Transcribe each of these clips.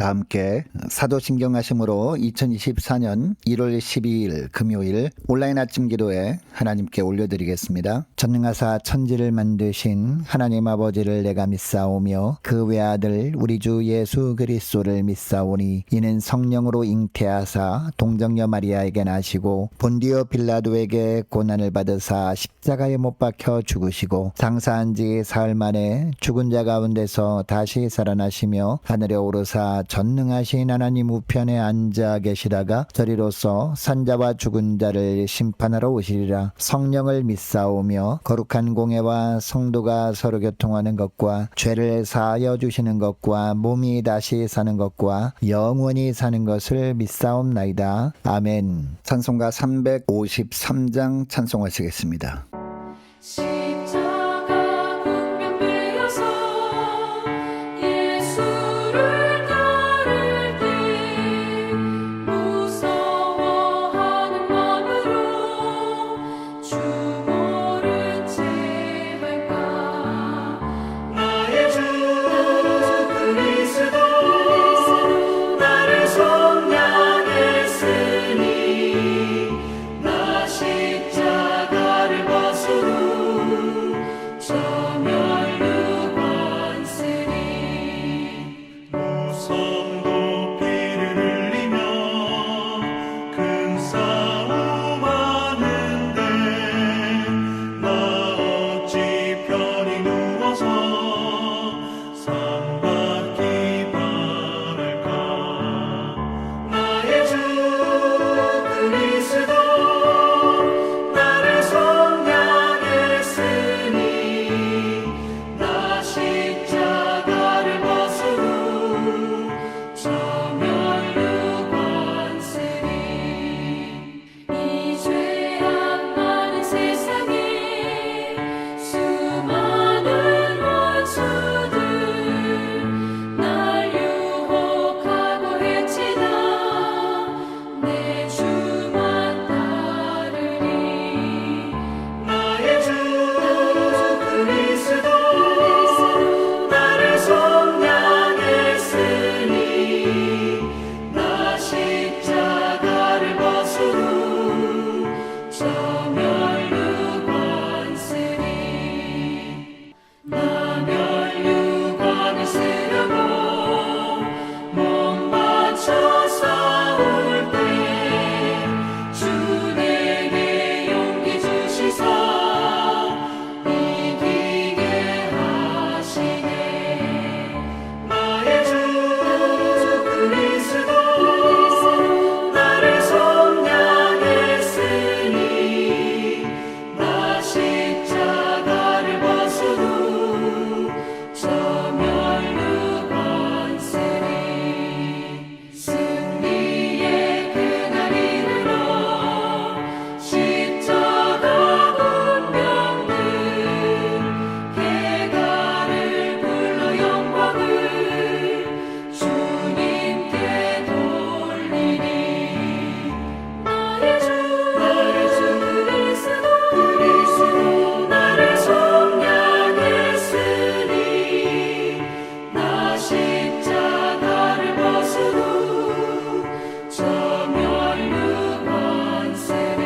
다 함께 사도신경하심으로 2024년 1월 12일 금요일 온라인 아침 기도에 하나님께 올려드리겠습니다. 전능하사 천지를 만드신 하나님 아버지를 내가 믿사오며 그 외아들 우리 주 예수 그리스도를 믿사오니 이는 성령으로 잉태하사 동정녀 마리아에게 나시고 본디오 빌라도에게 고난을 받으사 십자가에 못 박혀 죽으시고 장사한 지 사흘 만에 죽은 자 가운데서 다시 살아나시며 하늘에 오르사 전능하신 하나님 우편에 앉아 계시다가 저리로서 산자와 죽은 자를 심판하러 오시리라. 성령을 믿사오며 거룩한 공예와 성도가 서로 교통하는 것과 죄를 사하여 주시는 것과 몸이 다시 사는 것과 영원히 사는 것을 믿사옵나이다. 아멘. 찬송가 353장 찬송하시겠습니다. 십자가 군병되어서 예수를 따를 때 무서워하는 마음으로 주 모른 채 할까. 나의 주 그리스도 나를 속량했으니 나 십자가를 벗으로 저 멸류관 쓰리. 무성 높이를 흘리며 큰 싸움 하는데 나 어찌 편히 누워서 상 받기 바랄까. 나의 주 그리스도 나를 속량했으니 나 십자가를 벗으로 저 멸류관 쓰리. 이 죄악 많은 세상에 수많은 원수들 날 유혹하고 해치다 내 주만 따르리. 나의 주 그리스도 나를 속량했으니 나 십자가를 벗으로 저 멸류관 쓰리. 나 멸류관을 쓰려고 몸 바쳐 싸울 때 주 내게 용기 주시사 이기게 하시네. 나의 주 그리스도 나를 속량했으니 나 십자가를 벗으로 저 멸류관 쓰리. 승리의 그날 이르러 십자가 군병들 개가를 불러 영광을 주님께 돌리니. 나의 주 그리스도 나를 속량했으니 나 십자가를 벗으로 저 멸류관 쓰리.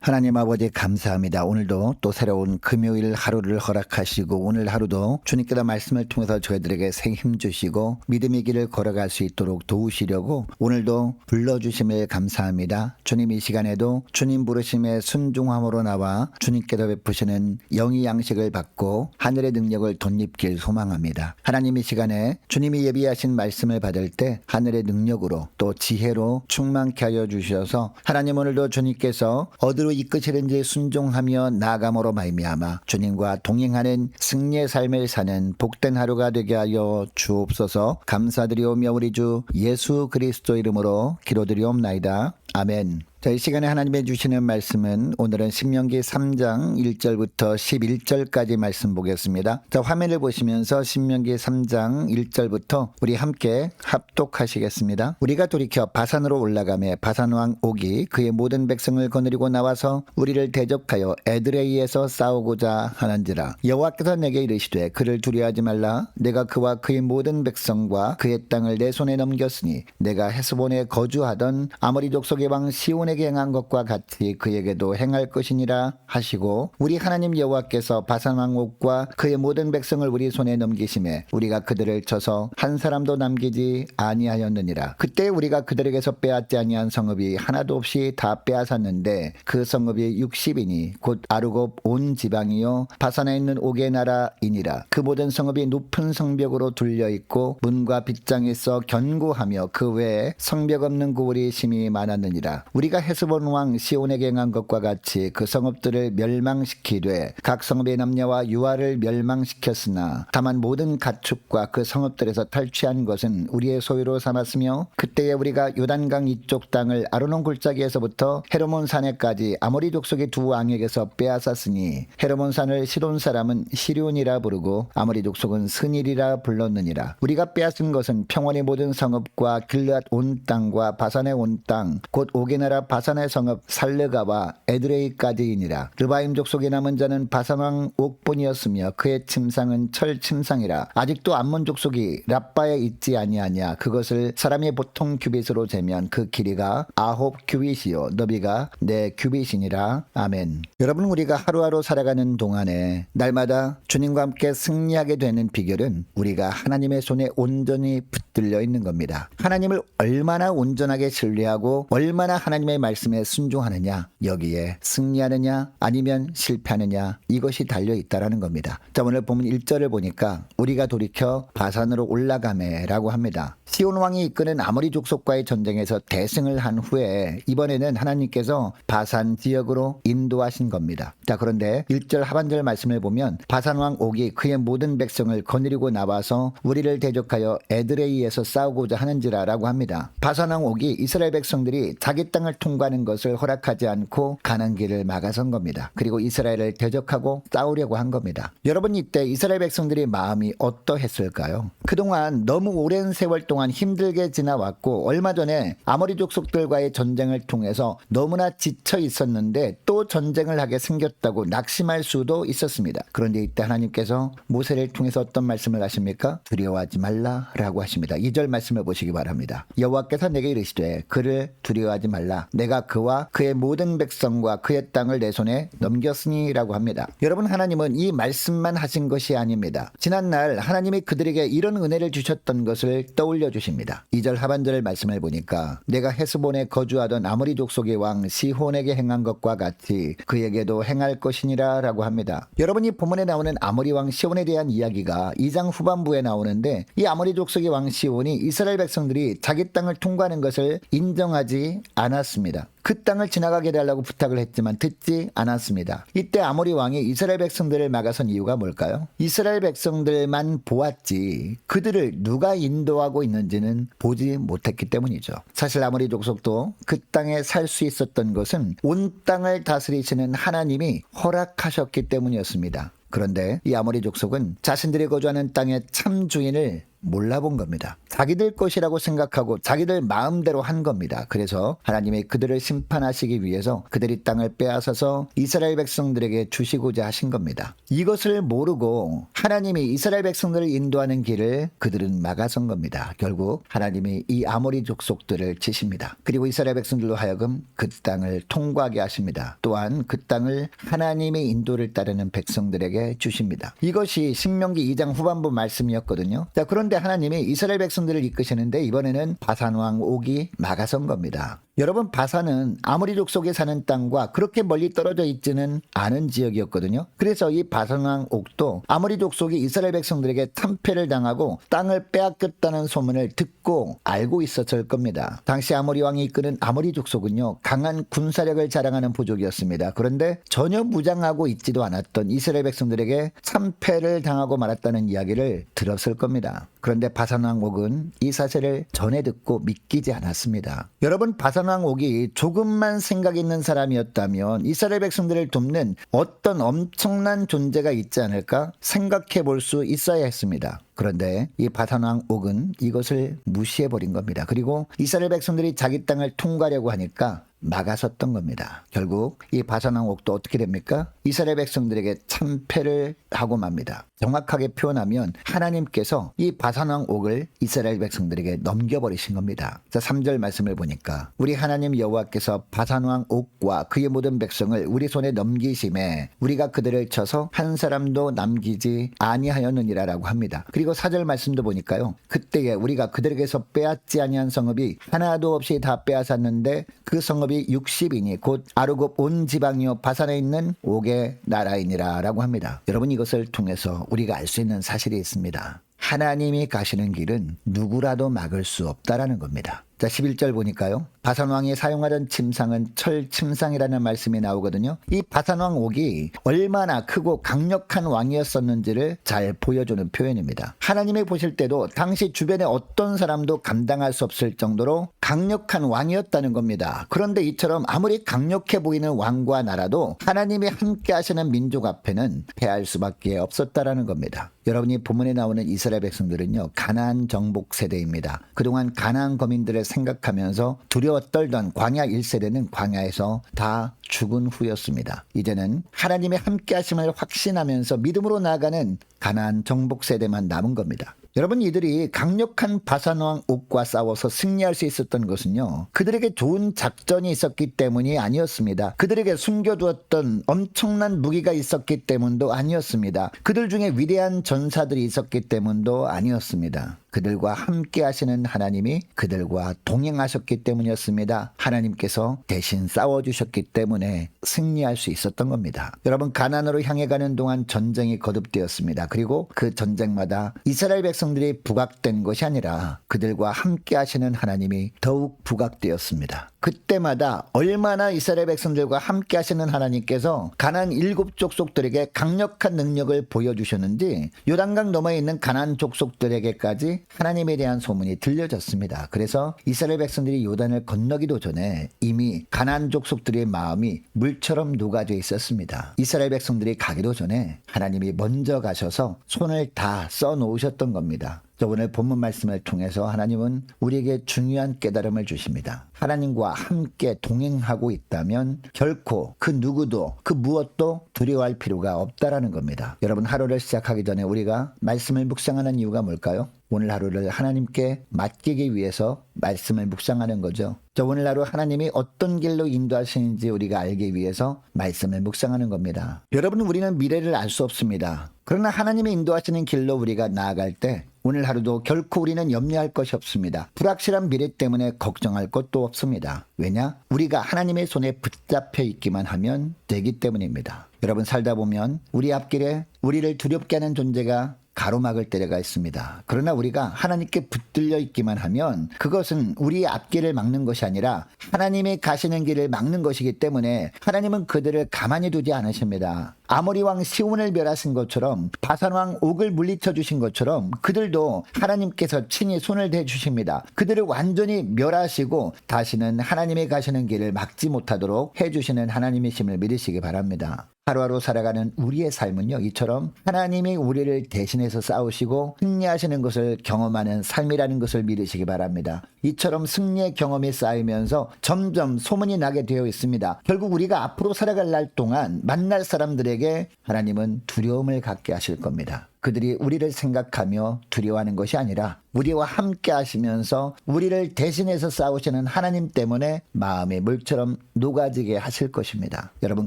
하나님 아버지 감사합니다. 오늘도 또 새로운 금요일 하루를 허락하시고 오늘 하루도 주님께서 말씀을 통해서 저희들에게 새 힘 주시고 믿음의 길을 걸어갈 수 있도록 도우시려고 오늘도 불러주심을 감사합니다. 주님 이 시간에도 주님 부르심에 순종함으로 나와 주님께서 베푸시는 영의 양식을 받고 하늘의 능력을 덧입길 소망합니다. 하나님 이 시간에 주님이 예비하신 말씀을 받을 때 하늘의 능력으로 또 지혜로 충만케 하여 주셔서 하나님 오늘도 주님께서 어디로 이끄시는지 순종하며 나아감으로 말미암아 주님과 동행하는 승리의 삶을 사는 복된 하루가 되게 하여 주옵소서. 감사드리오며 우리 주 예수 그리스도 이름으로 기도드리옵나이다. 아멘. 자, 이 시간에 하나님이 주시는 말씀은 오늘은 신명기 3장 1절부터 11절까지 말씀 보겠습니다. 자, 화면을 보시면서 신명기 3장 1절부터 우리 함께 합독하시겠습니다. 우리가 돌이켜 바산으로 올라가매 바산왕 옥이 그의 모든 백성을 거느리고 나와서 우리를 대적하여 에드레이에서 싸우고자 하는지라. 여호와께서 내게 이르시되 그를 두려워하지 말라. 내가 그와 그의 모든 백성과 그의 땅을 내 손에 넘겼으니 내가 헤스본에 거주하던 아모리 족속의 왕 시온에게 행한 것과 같이 그에게도 행할 것이니라 하시고, 우리 하나님 여호와께서 바산 왕 옥과 그의 모든 백성을 우리 손에 넘기심에 우리가 그들을 쳐서 한 사람도 남기지 아니하였느니라. 그때 우리가 그들에게서 빼앗지 아니한 성읍이 하나도 없이 다 빼앗았는데 그 성읍이 60이니 곧 아르곱 온 지방이요 바산에 있는 옥의 나라이니라. 그 모든 성읍이 높은 성벽으로 둘려 있고 문과 빗장이 있어 견고하며 그 외에 성벽 없는 고을이 심히 많았느니라. 우리가 헤스본 왕 시온에게 행한 것과 같이 그 성읍들을 멸망시키되 각 성읍의 남녀와 유아를 멸망시켰으나 다만 모든 가축과 그 성읍들에서 탈취한 것은 우리의 소유로 삼았으며, 그때에 우리가 요단강 이쪽 땅을 아르논 골짜기에서부터 헤르몬 산에까지 아모리 족속의 두 왕에게서 빼앗았으니 헤르몬 산을 시돈 사람은 시륜이라 부르고 아모리 족속은 스닐이라 불렀느니라. 우리가 빼앗은 것은 평원의 모든 성읍과 길앗 온 땅과 바산의 온 땅 곧 옥의 나라 바산의 성읍 살르가와 에드레이까지이니라. 르바임 족속의 남은 자는 바산왕 옥뿐이었으며 그의 침상은 철 침상이라. 아직도 암몬 족속이 랍바에 있지 아니하냐. 그것을 사람이 보통 규빗으로 재면 그 길이가 9 규빗이요 너비가 4 규빗이니라. 아멘. 여러분, 우리가 하루하루 살아가는 동안에 날마다 주님과 함께 승리하게 되는 비결은 우리가 하나님의 손에 온전히 붙들려 있는 겁니다. 하나님을 얼마나 온전하게 신뢰하고 얼마나 하나님의 말씀에 순종하느냐, 여기에 승리하느냐 아니면 실패하느냐, 이것이 달려있다라는 겁니다. 자, 오늘 본문 1절을 보니까 우리가 돌이켜 바산으로 올라가매 라고 합니다. 시온 왕이 이끄는 아모리 족속과의 전쟁에서 대승을 한 후에 이번에는 하나님께서 바산 지역으로 인도하신 겁니다. 자, 그런데 1절 하반절 말씀을 보면 바산 왕 옥이 그의 모든 백성을 거느리고 나와서 우리를 대적하여 에드레이에서 싸우고자 하는지라 라고 합니다. 바산 왕 옥이 이스라엘 백성들이 자기 땅을 통과하는 것을 허락하지 않고 가는 길을 막아선 겁니다. 그리고 이스라엘을 대적하고 싸우려고 한 겁니다. 여러분, 이때 이스라엘 백성들의 마음이 어떠했을까요? 그동안 너무 오랜 세월 동안 힘들게 지나왔고 얼마 전에 아모리 족속들과의 전쟁을 통해서 너무나 지쳐 있었는데 또 전쟁을 하게 생겼다고 낙심할 수도 있었습니다. 그런데 이때 하나님께서 모세를 통해서 어떤 말씀을 하십니까? 두려워하지 말라라고 하십니다. 2절 말씀을 보시기 바랍니다. 여호와께서 내게 이르시되 그를 두려워하지 말라. 내가 그와 그의 모든 백성과 그의 땅을 내 손에 넘겼으니 라고 합니다. 여러분, 하나님은 이 말씀만 하신 것이 아닙니다. 지난날 하나님이 그들에게 이런 은혜를 주셨던 것을 떠올려 주십니다. 2절 하반절 말씀을 보니까 내가 헤스본에 거주하던 아모리 족속의 왕 시혼에게 행한 것과 같이 그에게도 행할 것이니라 라고 합니다. 여러분, 이 본문에 나오는 아모리 왕 시온에 대한 이야기가 2장 후반부에 나오는데, 이 아모리 족속의 왕 시온이 이스라엘 백성들이 자기 땅을 통과하는 것을 인정하지 않았습니다. 그 땅을 지나가게 해달라고 부탁을 했지만 듣지 않았습니다. 이때 아모리 왕이 이스라엘 백성들을 막아선 이유가 뭘까요? 이스라엘 백성들만 보았지 그들을 누가 인도하고 있는지는 보지 못했기 때문이죠. 사실 아모리 족속도 그 땅에 살 수 있었던 것은 온 땅을 다스리시는 하나님이 허락하셨기 때문이었습니다. 그런데 이 아모리 족속은 자신들이 거주하는 땅의 참 주인을 몰라본 겁니다. 자기들 것이라고 생각하고 자기들 마음대로 한 겁니다. 그래서 하나님이 그들을 심판하시기 위해서 그들이 땅을 빼앗아서 이스라엘 백성들에게 주시고자 하신 겁니다. 이것을 모르고 하나님이 이스라엘 백성들을 인도하는 길을 그들은 막아선 겁니다. 결국 하나님이 이 아모리 족속들을 치십니다. 그리고 이스라엘 백성들로 하여금 그 땅을 통과하게 하십니다. 또한 그 땅을 하나님의 인도를 따르는 백성들에게 주십니다. 이것이 신명기 2장 후반부 말씀이었거든요. 자, 그런데 하나님이 이스라엘 백성들을 이끄시는데 이번에는 바산 왕 옥이 막아선 겁니다. 여러분, 바산은 아모리 족속에 사는 땅과 그렇게 멀리 떨어져 있지는 않은 지역이었거든요. 그래서 이 바산 왕 옥도 아모리 족속이 이스라엘 백성들에게 참패를 당하고 땅을 빼앗겼다는 소문을 듣고 알고 있었을 겁니다. 당시 아모리 왕이 이끄는 아모리 족속은요, 강한 군사력을 자랑하는 부족이었습니다. 그런데 전혀 무장하고 있지도 않았던 이스라엘 백성들에게 참패를 당하고 말았다는 이야기를 들었을 겁니다. 그런데 바산 왕 옥은 이 사실을 전해 듣고 믿기지 않았습니다. 여러분, 바산 바산왕 옥이 조금만 생각 있는 사람이었다면 이스라엘 백성들을 돕는 어떤 엄청난 존재가 있지 않을까 생각해 볼 수 있어야 했습니다. 그런데 이 바산왕 옥은 이것을 무시해버린 겁니다. 그리고 이스라엘 백성들이 자기 땅을 통과하려고 하니까 막아섰던 겁니다. 결국 이 바산왕 옥도 어떻게 됩니까? 이스라엘 백성들에게 참패를 하고 맙니다. 정확하게 표현하면 하나님께서 이 바산왕 옥을 이스라엘 백성들에게 넘겨버리신 겁니다. 자, 3절 말씀을 보니까 우리 하나님 여호와께서 바산왕 옥과 그의 모든 백성을 우리 손에 넘기심에 우리가 그들을 쳐서 한 사람도 남기지 아니하였느니라라고 합니다. 그리고 4절 말씀도 보니까요. 그때에 우리가 그들에게서 빼앗지 아니한 성읍이 하나도 없이 다 빼앗았는데 그 성읍이 60이니 곧 아르곱 온 지방이요 바산에 있는 옥의 나라이니라 라고 합니다. 여러분, 이것을 통해서 우리가 알 수 있는 사실이 있습니다. 하나님이 가시는 길은 누구라도 막을 수 없다라는 겁니다. 자, 11절 보니까요. 바산왕이 사용하던 침상은 철침상이라는 말씀이 나오거든요. 이 바산왕 옥이 얼마나 크고 강력한 왕이었었는지를 잘 보여주는 표현입니다. 하나님이 보실 때도 당시 주변에 어떤 사람도 감당할 수 없을 정도로 강력한 왕이었다는 겁니다. 그런데 이처럼 아무리 강력해 보이는 왕과 나라도 하나님이 함께 하시는 민족 앞에는 패할 수밖에 없었다라는 겁니다. 여러분이 본문에 나오는 이스라엘 백성들은요, 가나안 정복 세대입니다. 그동안 가나안 거민들을 생각하면서 두려워 떨던 광야 1세대는 광야에서 다 죽은 후였습니다. 이제는 하나님의 함께 하심을 확신하면서 믿음으로 나아가는 가나안 정복 세대만 남은 겁니다. 여러분, 이들이 강력한 바산왕 옥과 싸워서 승리할 수 있었던 것은요, 그들에게 좋은 작전이 있었기 때문이 아니었습니다. 그들에게 숨겨두었던 엄청난 무기가 있었기 때문도 아니었습니다. 그들 중에 위대한 전사들이 있었기 때문도 아니었습니다. 그들과 함께 하시는 하나님이 그들과 동행하셨기 때문이었습니다. 하나님께서 대신 싸워주셨기 때문에 승리할 수 있었던 겁니다. 여러분, 가나안으로 향해 가는 동안 전쟁이 거듭되었습니다. 그리고 그 전쟁마다 이스라엘 백성들이 부각된 것이 아니라 그들과 함께 하시는 하나님이 더욱 부각되었습니다. 그때마다 얼마나 이스라엘 백성들과 함께 하시는 하나님께서 가나안 7 족속들에게 강력한 능력을 보여주셨는지 요단강 너머에 있는 가나안 족속들에게까지 하나님에 대한 소문이 들려졌습니다. 그래서 이스라엘 백성들이 요단을 건너기도 전에 이미 가나안 족속들의 마음이 물처럼 녹아져 있었습니다. 이스라엘 백성들이 가기도 전에 하나님이 먼저 가셔서 손을 다 써놓으셨던 겁니다. 오늘 본문 말씀을 통해서 하나님은 우리에게 중요한 깨달음을 주십니다. 하나님과 함께 동행하고 있다면 결코 그 누구도 그 무엇도 두려워할 필요가 없다라는 겁니다. 여러분, 하루를 시작하기 전에 우리가 말씀을 묵상하는 이유가 뭘까요? 오늘 하루를 하나님께 맡기기 위해서 말씀을 묵상하는 거죠. 오늘 하루 하나님이 어떤 길로 인도하시는지 우리가 알기 위해서 말씀을 묵상하는 겁니다. 여러분, 우리는 미래를 알 수 없습니다. 그러나 하나님이 인도하시는 길로 우리가 나아갈 때 오늘 하루도 결코 우리는 염려할 것이 없습니다. 불확실한 미래 때문에 걱정할 것도 없습니다. 왜냐? 우리가 하나님의 손에 붙잡혀 있기만 하면 되기 때문입니다. 여러분, 살다 보면 우리 앞길에 우리를 두렵게 하는 존재가 가로막을 때가 있습니다. 그러나 우리가 하나님께 붙들려 있기만 하면 그것은 우리의 앞길을 막는 것이 아니라 하나님이 가시는 길을 막는 것이기 때문에 하나님은 그들을 가만히 두지 않으십니다. 아모리 왕 시온을 멸하신 것처럼 바산 왕 옥을 물리쳐 주신 것처럼 그들도 하나님께서 친히 손을 대 주십니다. 그들을 완전히 멸하시고 다시는 하나님이 가시는 길을 막지 못하도록 해주시는 하나님이심을 믿으시기 바랍니다. 하루하루 살아가는 우리의 삶은요, 이처럼 하나님이 우리를 대신해서 싸우시고 승리하시는 것을 경험하는 삶이라는 것을 믿으시기 바랍니다. 이처럼 승리의 경험이 쌓이면서 점점 소문이 나게 되어 있습니다. 결국 우리가 앞으로 살아갈 날 동안 만날 사람들에게 하나님은 두려움을 갖게 하실 겁니다. 그들이 우리를 생각하며 두려워하는 것이 아니라 우리와 함께 하시면서 우리를 대신해서 싸우시는 하나님 때문에 마음이 물처럼 녹아지게 하실 것입니다. 여러분,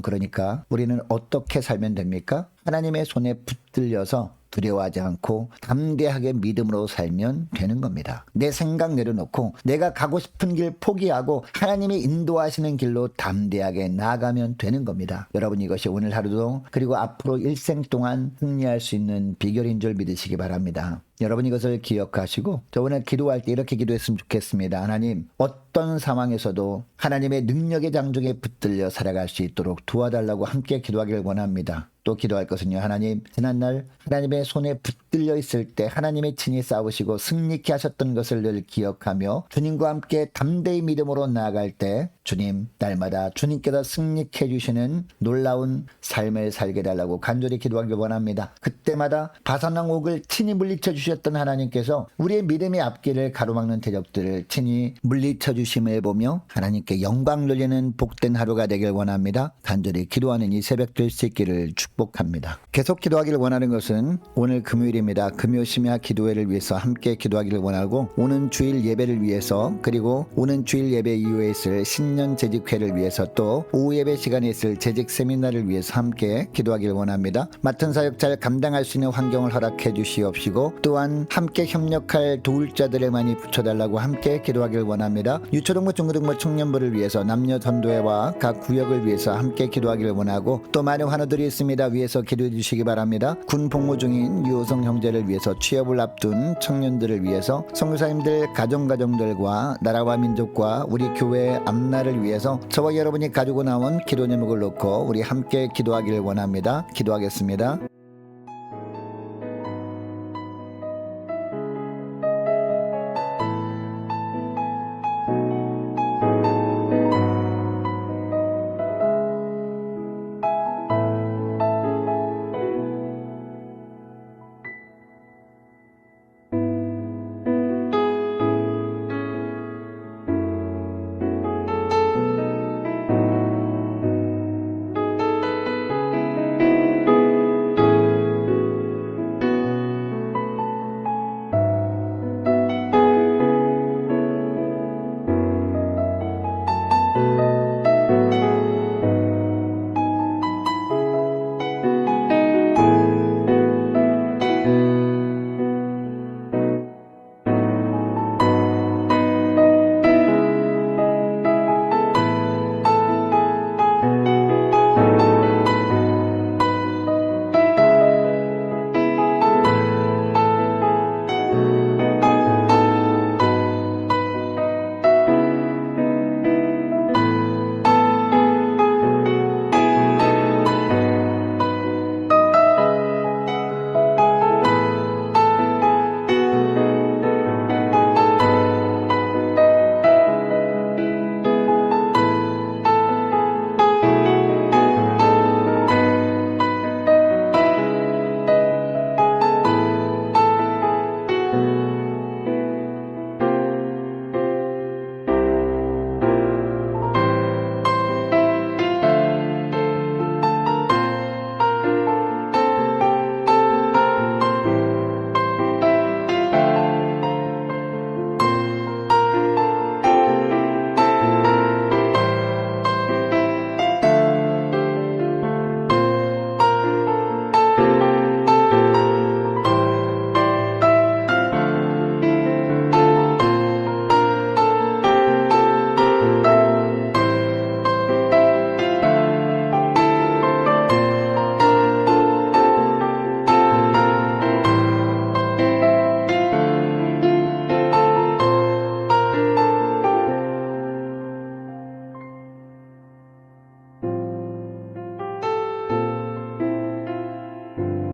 그러니까 우리는 어떻게 살면 됩니까? 하나님의 손에 붙들려서 두려워하지 않고 담대하게 믿음으로 살면 되는 겁니다. 내 생각 내려놓고 내가 가고 싶은 길 포기하고 하나님이 인도하시는 길로 담대하게 나아가면 되는 겁니다. 여러분, 이것이 오늘 하루도 그리고 앞으로 일생 동안 승리할 수 있는 비결인 줄 믿으시기 바랍니다. 여러분, 이것을 기억하시고 저 오늘 기도할 때 이렇게 기도했으면 좋겠습니다. 하나님, 어떤 상황에서도 하나님의 능력의 장중에 붙들려 살아갈 수 있도록 도와달라고 함께 기도하기를 원합니다. 또 기도할 것은요. 하나님, 지난날 하나님의 손에 붙들려 있을 때 하나님의 친히 싸우시고 승리케 하셨던 것을 늘 기억하며 주님과 함께 담대히 믿음으로 나아갈 때 주님, 날마다 주님께서 승리케 해주시는 놀라운 삶을 살게 달라고 간절히 기도하길 원합니다. 그때마다 바산왕 옥을 친히 물리쳐 주셨던 하나님께서 우리의 믿음의 앞길을 가로막는 대적들을 친히 물리쳐 주심을 보며 하나님께 영광 돌리는 복된 하루가 되길 원합니다. 간절히 기도하는 이 새벽 될 수 있기를 축복합니다. 계속 기도하기를 원하는 것은 오늘 금요일입니다. 금요 심야 기도회를 위해서 함께 기도하기를 원하고 오는 주일 예배를 위해서 그리고 오는 주일 예배 이후에 있을 신년 재직회를 위해서 또 오후 예배 시간에 있을 재직 세미나를 위해서 함께 기도하기를 원합니다. 맡은 사역 잘 감당할 수 있는 환경을 허락해 주시옵시고 또한 함께 협력할 도울 자들을 많이 붙여달라고 함께 기도하기를 원합니다. 유초등부 중고등부 청년부를 위해서 남녀 전도회와 각 구역을 위해서 함께 기도하기를 원하고 또 많은 환우들이 있습니다. 위해서 기도해 주시기 바랍니다. 군 복무 중인 유호성 형제를 위해서 취업을 앞둔 청년들을 위해서 선교사님들 가정들과 나라와 민족과 우리 교회의 앞날을 위해서 저와 여러분이 가지고 나온 기도 제목을 놓고 우리 함께 기도하기를 원합니다. 기도하겠습니다.